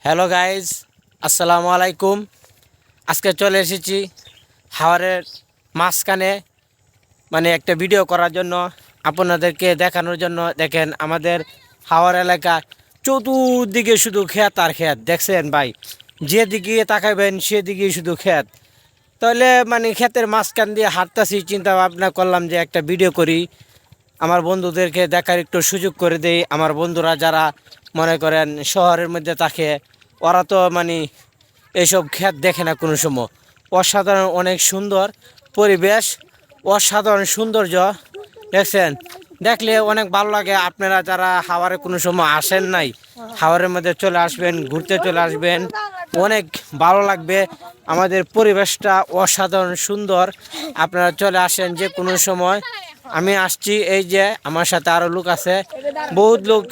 Hello guys, আসসালামু আলাইকুম। আজকে চলে এসেছি হাওরের মাঝখানে, মানে একটা ভিডিও করার জন্য, আপনাদেরকে দেখানোর জন্য। দেখেন আমাদের হাওর এলাকা চতুর্দিকে শুধু ক্ষেত আর ক্ষেত। দেখছেন ভাই, যেদিকে তাকাবেন সেদিকে শুধু ক্ষেত। তাহলে মানে ক্ষেতের মাঝখান দিয়ে হাঁটতেছি, চিন্তা ভাবনা করলাম যে একটা ভিডিও করি, আমার বন্ধুদেরকে দেখার একটু সুযোগ করে দেই। আমার বন্ধুরা যারা মনে করেন শহরের মধ্যে থাকে, ওরা তো মানে এইসব ক্ষেত দেখে না কোনো সময়। অসাধারণ অনেক সুন্দর পরিবেশ, অসাধারণ সৌন্দর্য। দেখছেন, দেখলে অনেক ভালো লাগে। আপনারা যারা হাওরে কোনো সময় আসেন নাই, হাওরের মধ্যে চলে আসবেন, ঘুরতে চলে আসবেন, অনেক ভালো লাগবে। আমাদের পরিবেশটা অসাধারণ সুন্দর। আপনারা চলে আসেন যে কোনো সময়। আমি আসছি, এই যে আমার সাথে আরও লোক আছে, বহুত লোক।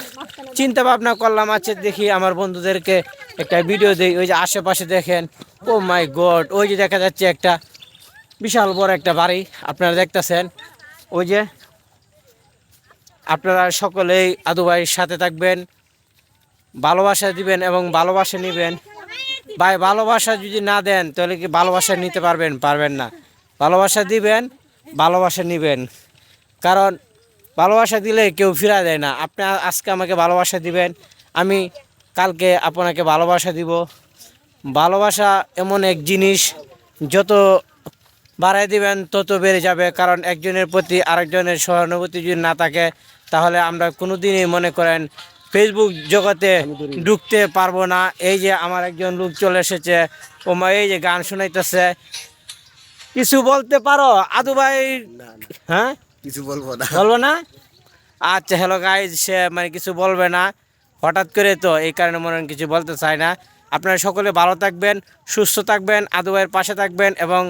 চিন্তা ভাবনা করলাম আছে দেখি আমার বন্ধুদেরকে একটা ভিডিও দিই। ওই যে আশেপাশে দেখেন, ও মাই গড, ওই যে দেখা যাচ্ছে একটা বিশাল বড় একটা বাড়ি, আপনারা দেখতেছেন। ওই যে আপনারা সকলেই আদু ভাইয়ের সাথে থাকবেন, ভালোবাসা দিবেন এবং ভালোবাসা নেবেন। ভাই ভালোবাসা যদি না দেন তাহলে কি ভালোবাসা নিতে পারবেন? পারবেন না। ভালোবাসা দিবেন, ভালোবাসা নেবেন, কারণ ভালোবাসা দিলে কেউ ফিরা দেয় না। আপনি আজকে আমাকে ভালোবাসা দিবেন, আমি কালকে আপনাকে ভালোবাসা দিব। ভালোবাসা এমন এক জিনিস, যত বাড়াই দিবেন তত বেড়ে যাবে। কারণ একজনের প্রতি আরেকজনের সহানুভূতি যদি না থাকে, তাহলে আমরা কোনো দিনই মনে করেন ফেসবুক জগতে ঢুকতে পারবো না। এই যে আমার একজন লোক চলে এসেছে, ও মা, এই যে গান শোনাইতেছে। কিছু বলতে পারো আদু ভাই? হ্যাঁ, কিছু বলবো না। বলবো না? আচ্ছা, হ্যালো গাইজ, সে মানে কিছু বলবে না, হঠাৎ করে তো, এই কারণে মনে হয় কিছু বলতে চায় না। আপনারা সকলে ভালো থাকবেন, সুস্থ থাকবেন, আদু ভাইয়ের পাশে থাকবেন, এবং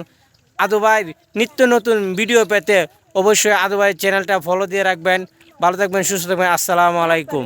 আদু ভাই নিত্য নতুন ভিডিও পেতে অবশ্যই আদু ভাইয়ের চ্যানেলটা ফলো দিয়ে রাখবেন। ভালো থাকবেন, সুস্থ থাকবেন। আসসালামু আলাইকুম।